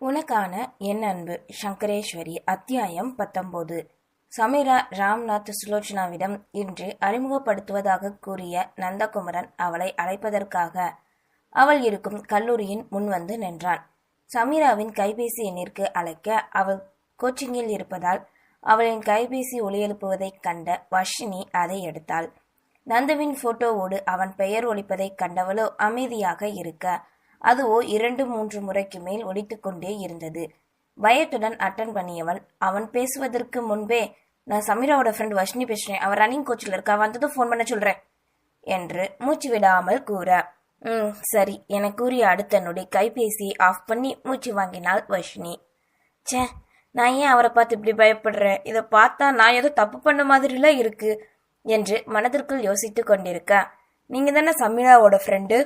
உனக்கான என் அன்பு சங்கரேஸ்வரி அத்தியாயம் 19. சமீரா ராம்நாத் சுலோச்சனாவிடம் இன்று அறிமுகப்படுத்துவதாக கூறிய நந்தகுமரன் அவளை அழைப்பதற்காக அவள் இருக்கும் கல்லூரியின் முன் வந்து நின்றான். சமீராவின் கைபேசி எண்ணிற்கு அழைக்க அவள் கோச்சிங்கில் இருப்பதால் அவளின் கைபேசி ஒலியெழுப்புவதைக் கண்ட வர்ஷினி அதை எடுத்தாள். நந்துவின் போட்டோவோடு அவன் பெயர் ஒலிப்பதைக் கண்டவளோ அமைதியாக இருக்க, அதுவோ 2-3 முறைக்கு மேல் ஒலித்து கொண்டே இருந்தது. பயத்துடன் அட்டன் பண்ணியவள் அவன் பேசுவதற்கு முன்பே, நான் சமீராவோட ஃப்ரெண்ட் வர்ஷினி பேசுறேன், அவன் ரன்னிங் கோச்சில் இருக்கா, வந்ததும் ஃபோன் பண்ண சொல்றேன் என்று மூச்சு விடாமல் கூற, சரி என கூறிய அடுத்த நொடி கைபேசியை ஆஃப் பண்ணி மூச்சு வாங்கினாள் வர்ஷினி. சே, நான் ஏன் அவரை பார்த்து இப்படி பயப்படுறேன், இதை பார்த்தா நான் ஏதோ தப்பு பண்ண மாதிரிலாம் இருக்கு என்று மனதிற்குள் யோசித்து கொண்டிருக்க, நீங்க தானே சமீராவோட ஃப்ரெண்டு?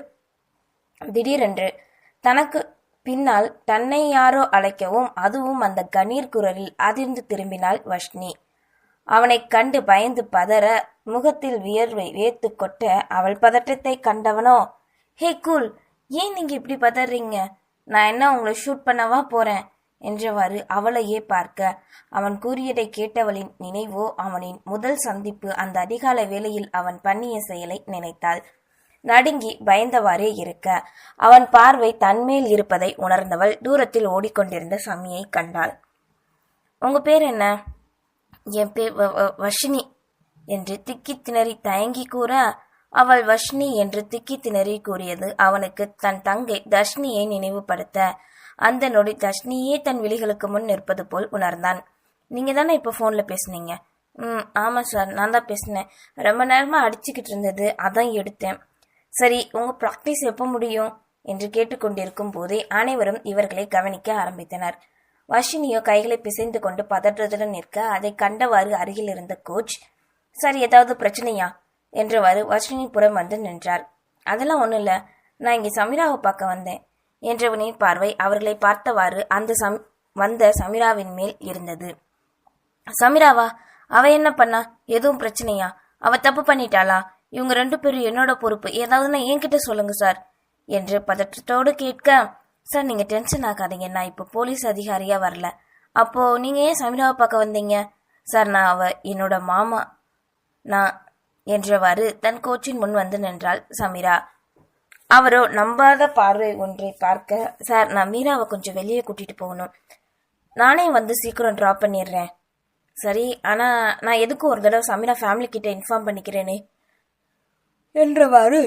திடீரென்று தனக்கு பின்னால் தன்னை யாரோ அழைக்கவும், அதுவும் அந்த கணீர் குரலில் அதிர்ந்து திரும்பினாள் வர்ஷினி. அவனை கண்டு பயந்து பதற, முகத்தில் வியர்வை வேர்த்து கொட்ட அவள் பதற்றத்தை கண்டவனோ, ஹே கூல், ஏன் நீங்க இப்படி பதறீங்க, நான் என்ன உங்களை ஷூட் பண்ணவா போறேன் என்றவாறு அவளையே பார்க்க, அவன் கூறியதை கேட்டவளின் நினைவோ அவனின் முதல் சந்திப்பு அந்த அதிகாலை வேளையில் அவன் பண்ணிய செயலை நினைத்தாள். நடுங்கி பயந்தவாறே இருக்க, அவன் பார்வை தன்மேல் இருப்பதை உணர்ந்தவள் தூரத்தில் ஓடிக்கொண்டிருந்த சமியை கண்டாள். உங்க பேர் என்ன? என் பேர் வர்ஷினி என்று திக்கி திணறி தயங்கி கூற, அவள் வர்ஷினி என்று திக்கி திணறி கூறியது அவனுக்கு தன் தங்கை தர்ஷினியை நினைவுபடுத்த, அந்த நொடி தர்ஷினியே தன் விழிகளுக்கு முன் நிற்பது போல் உணர்ந்தான். நீங்க தானே இப்ப போன்ல பேசுனீங்க? ஆமா சார், நான் தான் பேசினேன். ரொம்ப நேரமா அடிச்சுக்கிட்டு இருந்தது, அதான் எடுத்தேன். சரி, உங்க பிராக்டிஸ் எப்போ முடியும் என்று கேட்டுக்கொண்டிருக்கும் போதே அனைவரும் இவர்களை கவனிக்க ஆரம்பித்தனர். வர்ஷினியோ கைகளை பிசைந்து கொண்டு பதற்றத்துடன் நிற்க, அதை கண்டவாறு அருகில் இருந்த கோச், சரி ஏதாவது பிரச்சனையா என்றவாறு வர்ஷினி புறம் வந்து நின்றார். அதெல்லாம் ஒன்றும் இல்லை, நான் இங்கே சமீராவை பார்க்க வந்தேன் என்றவனின் பார்வை அவர்களை பார்த்தவாறு அந்த வந்த சமீராவின் மேல் இருந்தது. சமீராவா? அவ என்ன பண்ணா? எதுவும் பிரச்சனையா? அவ தப்பு பண்ணிட்டாளா? இவங்க 2 பேரும் என்னோட பொறுப்பு, ஏதாவதுன்னா என்கிட்ட சொல்லுங்க சார் என்று பதற்றத்தோடு கேட்க, சார் நீங்க டென்ஷன் ஆகாதீங்க, நான் இப்போ போலீஸ் அதிகாரியா வரல. அப்போ நீங்க ஏன் சமீராவை பார்க்க வந்தீங்க? சார், நான் அவ என்னோட மாமா நான் என்றவாறு தன் கோச்சின் முன் வந்து நின்றாள் சமீரா. அவரோ நம்பாத பார்வை ஒன்றை பார்க்க, சார் நான் மீராவை கொஞ்சம் வெளியே கூட்டிட்டு போகணும், நானே வந்து சீக்கிரம் டிராப் பண்ணிடுறேன். சரி, ஆனா நான் எதுக்கு ஒரு தடவை சமீரா ஃபேமிலி கிட்ட இன்ஃபார்ம் பண்ணிக்கிறேனே என்றவாறு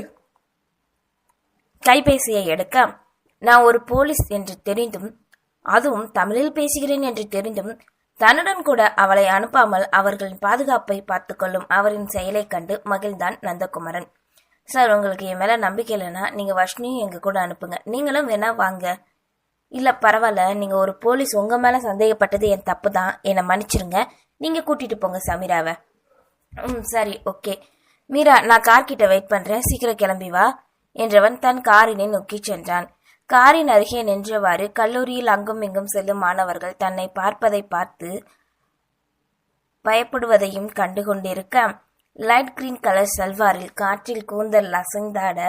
கைபேசியை எடுக்க, நான் ஒரு போலீஸ் என்று தெரிந்தும், அதுவும் தமிழில் பேசுகிறேன் என்று தெரிந்தும், தன்னுடன் கூட அவளை அனுப்பாமல் அவர்களின் பாதுகாப்பை பார்த்து கொள்ளும் அவரின் செயலை கண்டு மகிழ்ந்தான் நந்தகுமரன். சார், உங்களுக்கு என் மேல நம்பிக்கை இல்லைன்னா நீங்க வர்ஷினியும் எங்க கூட அனுப்புங்க, நீங்களும் வேணா வாங்க. இல்ல பரவாயில்ல, நீங்க ஒரு போலீஸ், உங்க மேல சந்தேகப்பட்டது என் தப்பு தான், என்னை மன்னிச்சிருங்க, நீங்க கூட்டிட்டு போங்க சமீராவை. சரி, ஓகே மீரா, நான் கார் கிட்ட வெயிட் பண்றேன், சீக்கிரம் கிளம்பி வா என்றவன் தன் காரினை நோக்கி சென்றான். காரின் அருகே நின்றவாறு கல்லூரியில் அங்கும் இங்கும் செல்லும் மாணவர்கள் தன்னை பார்ப்பதை பார்த்து பயப்படுவதையும் கண்டுகொண்டிருக்க, லைட் கிரீன் கலர் சல்வாரில் காற்றில் கூந்தல் அசைந்தாட,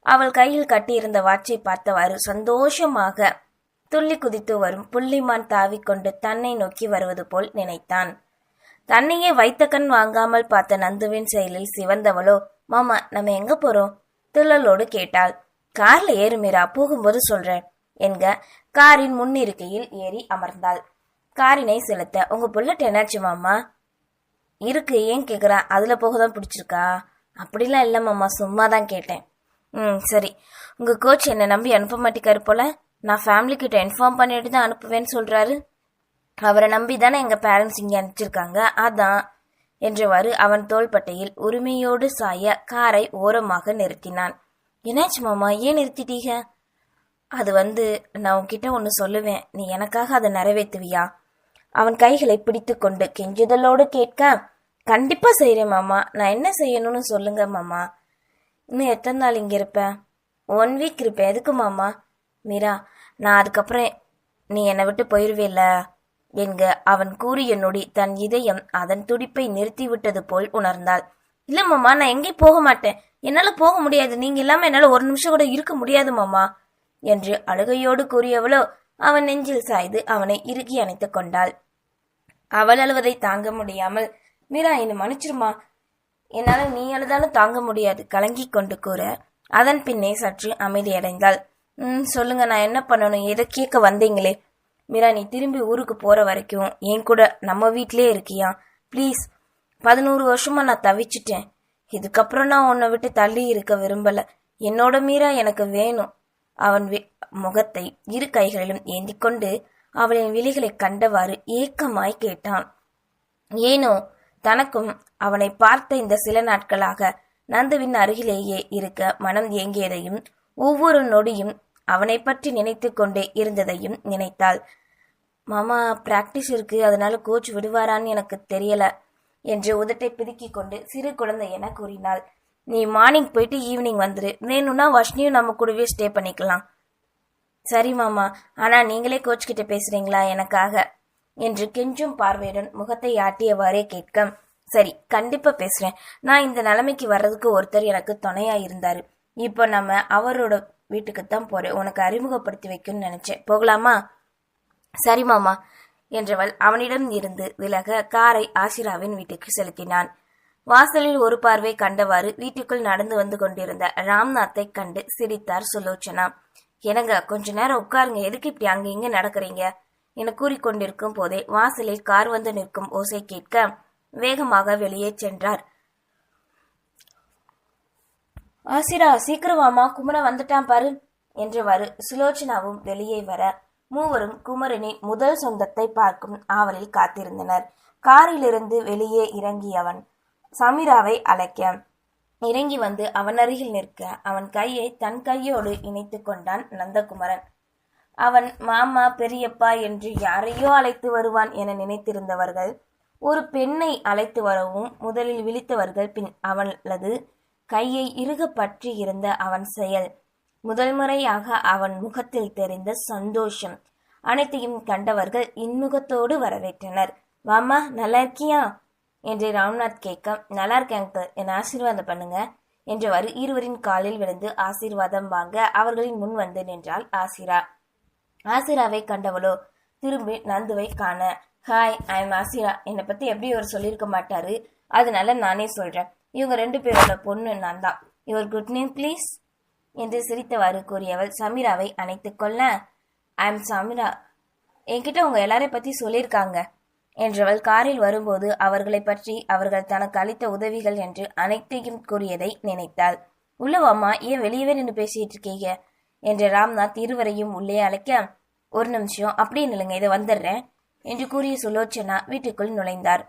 அவள் கையில் கட்டியிருந்த வாட்சை பார்த்தவாறு சந்தோஷமாக துள்ளி குதித்து வரும் புள்ளிமான் தாவிக்கொண்டு தன்னை நோக்கி வருவது போல் நினைத்தான். தன்னையே வைத்த கண் வாங்காமல் பார்த்த நந்துவின் செயலில் சிவந்தவளோ, மாமா நம்ம எங்க போறோம் துள்ளலோடு கேட்டாள். கார்ல ஏறு மீரா, போகும்போது சொல்றேன் என்க காரின் முன்னிருக்கையில் ஏறி அமர்ந்தாள். காரினை செலுத்த, உங்க புல்லட் என்னாச்சு மாமா? இருக்கு, ஏன் கேக்குறா, அதுல போகதான் பிடிச்சிருக்கா? அப்படிலாம் இல்ல மாமா, சும்மா தான் கேட்டேன். சரி, உங்க கோச் என்னை நம்பி அனுப்ப மாட்டேக்காரு போல, நான் ஃபேமிலி கிட்ட இன்ஃபார்ம் பண்ணிட்டு தான் அனுப்புவேன்னு சொல்றாரு. அவரை நம்பி தானே எங்க பேரண்ட்ஸ் இங்க அனுப்பிச்சிருக்காங்க, அதான் என்றவாறு அவன் தோள்பட்டையில் உரிமையோடு சாய காரை ஓரமாக நிறுத்தினான். என்னாச்சு மாமா, ஏன் நிறுத்திட்டீங்க? அது நான் உன்கிட்ட ஒன்னு சொல்லுவேன், நீ எனக்காக அதை நிறைவேற்றுவியா? அவன் கைகளை பிடித்து கொண்டு கெஞ்சுதலோடு கேட்க, கண்டிப்பா செய்யறேன் மாமா, நான் என்ன செய்யணும்னு சொல்லுங்க மாமா. இன்னும் எத்தனை நாள் இங்க இருப்பேன்? 1 வீக் இருப்பேன். எதுக்கு மாமா? மீரா, நான் அதுக்கப்புறம் நீ என்னை விட்டு போயிருவேல என்க அவன் கூறிய நொடி தன் இதயம் அதன் துடிப்பை நிறுத்திவிட்டது போல் உணர்ந்தாள். இல்ல மாமா, நான் எங்கேயும் போக மாட்டேன், என்னால போக முடியாது, நீங்க இல்லாம என்னால ஒரு நிமிஷம் கூட இருக்க முடியாது மாமா என்று அழுகையோடு கூறியவளோ, அவன் நெஞ்சில் சாய்ந்து அவனை இறுக்கி அணைத்துக் கொண்டாள். அவள் அழுவதை தாங்க முடியாமல், மீரா என்னை மன்னிச்சிருமா, என்னால நீ அழுதாலும் தாங்க முடியாது கலங்கி கொண்டு கூற, அதன் பின்னே சற்று அமைதியடைந்தாள். சொல்லுங்க, நான் என்ன பண்ணணும், எதை கேட்க வந்தீங்களே? மீரா, நீ திரும்பி ஊருக்கு போற வரைக்கும் என் கூட நம்ம வீட்டிலே இருக்கியா ப்ளீஸ்? 11 வருஷமா நான் தவிச்சிட்டேன். இதுக்கப்புறம் நான் உன்னை விட்டு தள்ளி இருக்க விரும்பல. என்னோட மீரா எனக்கு வேணும். அவன் முகத்தை இரு கைகளிலும் ஏந்தி கொண்டு அவளின் விழிகளை கண்டவாறு ஏக்கமாய் கேட்டான். ஏனோ தனக்கும் அவனை பார்த்த இந்த சில நாட்களாக நந்துவின் அருகிலேயே இருக்க மனம் ஏங்கியதையும் ஒவ்வொரு நொடியும் அவனை பற்றி நினைத்து கொண்டே இருந்ததையும் நினைத்தாள். மாமா, பிராக்டிஸ் இருக்கு, அதனால கோச் விடுவாரான்னு எனக்கு தெரியல என்று உதட்டை பிதுக்கிக் கொண்டு சிறு குழந்தை என கூறினாள். நீ மார்னிங் போயிட்டு ஈவினிங் வந்துரு, வேணும்னா வஷ்ணியும் நம்ம கூடவே ஸ்டே பண்ணிக்கலாம். சரி மாமா, ஆனா நீங்களே கோச் கிட்ட பேசுறீங்களா எனக்காக என்று கெஞ்சும் பார்வையுடன் முகத்தை ஆட்டியவாறே கேட்க, சரி கண்டிப்பா பேசுறேன். நான் இந்த நிலைமைக்கு வர்றதுக்கு ஒருத்தர் எனக்கு துணையா இருந்தாரு. இப்போ நம்ம அவரோட வீட்டுக்குத்தான் போறேன். உனக்கு அறிமுகப்படுத்தி வைக்கணும்னு நினைச்சேன். போகலாமா? சரி மாமா என்றவள் அவனிடம் இருந்து விலக காரை ஆசிராவின் வீட்டுக்கு செலுத்தினான். வாசலில் ஒரு பார்வை கண்டவாறு வீட்டுக்குள் நடந்து வந்து கொண்டிருந்த ராம்நாத்தை கண்டு சிரித்தார் சுலோச்சனா. எனங்க, கொஞ்ச நேரம் உட்காருங்க, எதுக்கு இப்படி அங்க இங்க நடக்கிறீங்க என கூறிக்கொண்டிருக்கும் போதே வாசலில் கார் வந்து நிற்கும் ஓசை கேட்க வேகமாக வெளியே சென்றார். ஆசிரா, சீக்கிரமாமா, குமரன் வந்துட்டான் பாரு என்றவாறு சுலோச்சனாவும் வெளியே வர மூவரும் குமரனின் முதல் சொந்தத்தை பார்க்கும் ஆவலில் காத்திருந்தனர். காரிலிருந்து வெளியே இறங்கியவன் சமீராவை அழைக்க இறங்கி வந்து அவன் அருகில் நிற்க அவன் கையை தன் கையோடு இணைத்து கொண்டான் நந்தகுமரன். அவன் மாமா, பெரியப்பா என்று யாரையோ அழைத்து வருவான் என நினைத்திருந்தவர்கள் ஒரு பெண்ணை அழைத்து வரவும் முதலில் விழித்தவர்கள். பின் அவளது கையை இறுக பற்றி இருந்த அவன் செயல், முதல் முறையாக அவன் முகத்தில் தெரிந்த சந்தோஷம் அனைத்தையும் கண்டவர்கள் இன்முகத்தோடு வரவேற்றனர். மாமா, நல்லா இருக்கியா என்று ராம்நாத் கேட்க, நல்லா இருக்கேங்க, என் ஆசீர்வாதம் பண்ணுங்க என்றவாறு இருவரின் காலில் விழுந்து ஆசீர்வாதம் வாங்க அவர்களின் முன் வந்து நின்றாள் ஆசிரா. ஆசிராவை கண்டவளோ திரும்பி நந்துவை காண, ஹாய், ஐ எம் ஆசிரா. என்னை பத்தி எப்படி இவர் சொல்லியிருக்க மாட்டாரு, அதனால நானே சொல்றேன். இவங்க 2 பேரோட பொண்ணு நான் தான். யுவர் குட் நேம் ப்ளீஸ் என்று சிரித்தவாறு கூறியவள் சமீராவை அணைத்துக் கொள்ள, ஐ எம் சமீரா, என்கிட்ட உங்க எல்லாரையும் பத்தி சொல்லியிருக்காங்க என்றவள் காரில் வரும்போது அவர்களை பற்றி அவர்கள் தனக்கு அளித்த உதவிகள் என்று அனைத்தையும் கூறியதை நினைத்தாள். உள்ளவாமா, ஏன் வெளியவே நின்று பேசிட்டு இருக்கீங்க என்று ராம்நாத் இருவரையும் உள்ளே அழைக்க, ஒரு நிமிஷம் அப்படியே நில்லுங்க, இதை வந்துடுறேன் என்று கூறிய சுலோச்சனா வீட்டுக்குள் நுழைந்தார்.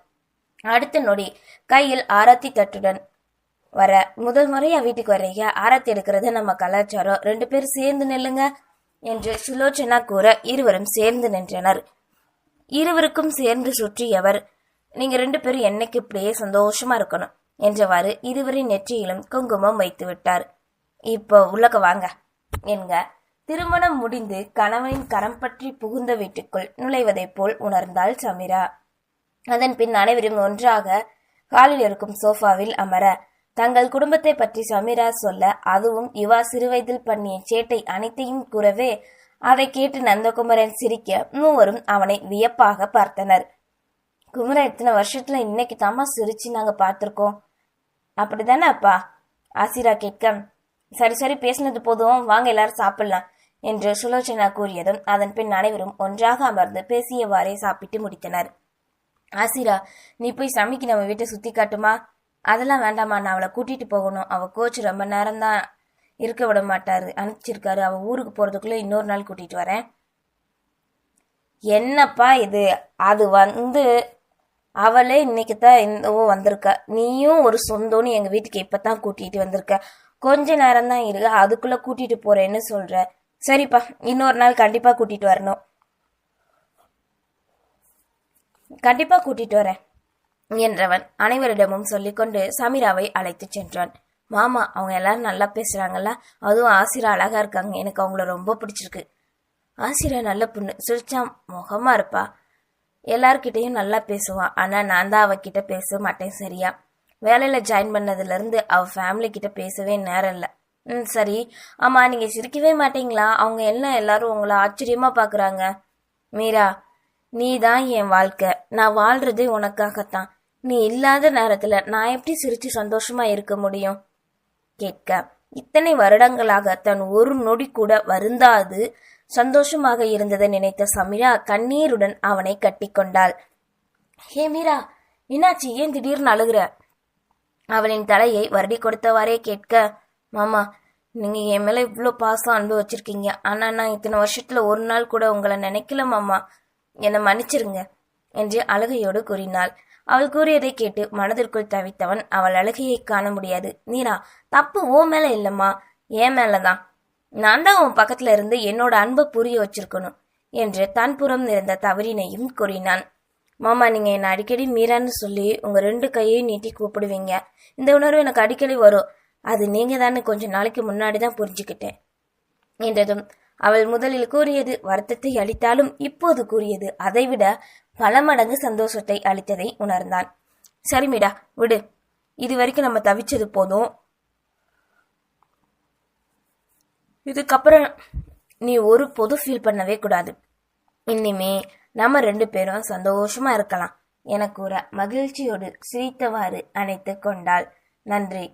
அடுத்த நொடி கையில் ஆரத்தி தட்டுடன் வர, முதல் முறையா வீட்டுக்கு வர்றீங்க, ஆரத்தி எடுக்கிறது நம்ம கலாச்சாரம், 2 பேரும் சேர்ந்து நில்லுங்க என்று சுலோச்சனா கூற இருவரும் சேர்ந்து நின்றனர். இருவருக்கும் சேர்ந்து சுற்றியவர், நீங்க 2 பேரும் என்னைக்கு இப்படியே சந்தோஷமா இருக்கணும் என்றவாறு இருவரின் நெற்றியிலும் குங்குமம் வைத்து விட்டார். இப்போ உள்ளக வாங்க என்க திருமணம் முடிந்து கணவனின் கரம் பற்றி புகுந்த வீட்டுக்குள் நுழைவதைப் போல் உணர்ந்தாள் சமீரா. அதன் பின் அனைவரும் ஒன்றாக ஹாலில் இருக்கும் சோஃபாவில் அமர தங்கள் குடும்பத்தை பற்றி சமீரா சொல்ல, அதுவும் யுவா சிறுவயதில் பண்ணிய சேட்டை அனைத்தையும் கூறவே அதை கேட்டு நந்தகுமரன் சிரிக்க மூவரும் அவனை வியப்பாக பார்த்தனர். குமரன், இத்தனை வருஷத்துல இன்னைக்கு தாமா சிரிச்சு நாங்க பார்த்திருக்கோம், அப்படிதானே அப்பா? ஆசிரா கேட்க, சரி சரி பேசினது போதும், வாங்க எல்லாரும் சாப்பிடலாம் என்று சுலோச்சனா கூறியதும் அதன் பின் அனைவரும் ஒன்றாக அமர்ந்து பேசியவாறே சாப்பிட்டு முடித்தனர். ஆசிரா, நீ போய் சமைக்கு நம்ம வீட்டை சுத்தி காட்டுமா? அதெல்லாம் வேண்டாமா, நான் அவளை கூட்டிட்டு போகணும். அவ கோச் ரொம்ப நேரம் தான் இருக்க விட மாட்டாரு, அனுப்பிச்சிருக்காரு. அவ ஊருக்கு போறதுக்குள்ள இன்னொரு நாள் கூட்டிட்டு வரேன். என்னப்பா இது? அது அவளே இன்னைக்கு தான் வந்திருக்க, நீயும் ஒரு சொந்தம்னு எங்க வீட்டுக்கு இப்பதான் கூட்டிட்டு வந்திருக்க. கொஞ்ச நேரம் தான் இருக்கு, அதுக்குள்ள கூட்டிட்டு போறேன்னு சொல்ற. சரிப்பா, இன்னொரு நாள் கண்டிப்பா கூட்டிட்டு வரணும். கண்டிப்பா கூட்டிட்டு வரேன் என்றவன் அனைவரிடமும் சொல்லிக்கொண்டு சமீராவை அழைத்து சென்றான். மாமா, அவங்க எல்லாரும் நல்லா பேசுறாங்கல்ல, அதுவும் ஆசிரா அழகா இருக்காங்க, எனக்கு அவங்கள ரொம்ப பிடிச்சிருக்கு. ஆசிரா நல்ல பொண்ணு, சிரிச்சா முகமா இருப்பா, எல்லார்கிட்டையும் நல்லா பேசுவான். ஆனா நான் தான் அவகிட்ட பேச மாட்டேன். சரியா, வேலையில ஜாயின் பண்ணதுல இருந்து அவ ஃபேமிலி கிட்ட பேசவே நேரம் இல்லை. சரி. ஆமா, நீங்க சிரிக்கவே மாட்டீங்களா? அவங்க எல்லாரும் உங்களை ஆச்சரியமா பாக்குறாங்க. மீரா, நீ தான் என் வாழ்க்கை. நான் வாழ்றதே உனக்காகத்தான். நீ இல்லாத நேரத்துல நான் எப்படி சிரிச்சு சந்தோஷமா இருக்க முடியும்? கேட்க, இத்தனை வருடங்களாக தன் ஒரு நொடி கூட வருந்தாது சந்தோஷமாக இருந்ததை நினைத்த சமீரா கண்ணீருடன் அவனை கட்டிக்கொண்டாள். ஹே மீரா, என்னாச்சு? ஏன் திடீர்னு அழுகுற? அவளின் தலையை வருடி கொடுத்தவாறே கேட்க, மாமா, நீங்க என் மேல இவ்வளோ பாசம் அன்பு வச்சிருக்கீங்க. ஆனா நான் இத்தனை வருஷத்துல ஒரு நாள் கூட உங்களை நினைக்கல மாமா. என்னை மன்னிச்சிருங்க என்று அழுகையோடு கூறினாள். அவள் கூறியதை கேட்டு மனதிற்குள் தவித்தவன் அவள் அழுகையை காண முடியாது. மீரா, தப்பு ஓ மேல இல்லம்மா, என் மேலதான். நான் தான் உன் பக்கத்துல இருந்து என்னோட அன்பை புரிய வச்சிருக்கணும் என்று தன் புறம் இருந்த தவறினையும் கூறினான். மாமா, நீங்க என்ன அடிக்கடி மீரான்னு சொல்லி உங்க 2 கையையும் நீட்டி கூப்பிடுவீங்க. இந்த உணர்வு எனக்கு அடிக்கடி வரும். அது நீங்க தானே கொஞ்ச நாளைக்கு முன்னாடிதான் புரிஞ்சுக்கிட்டேன் என்றதும் அவள் முதலில் கூறியது வருத்தத்தை அளித்தாலும் இப்போது கூறியது அதைவிட பல மடங்கு சந்தோஷத்தை அளித்ததை உணர்ந்தான். சரி மீடா, விடு. இது வரைக்கும் நம்ம தவிச்சது போதும். இதுக்கப்புறம் நீ ஒரு பொது ஃபீல் பண்ணவே கூடாது. இனிமே நம்ம 2 பேரும் சந்தோஷமா இருக்கலாம் என கூற மகிழ்ச்சியோடு சிரித்தவாறு அணைத்து கொண்டாள். நன்றி.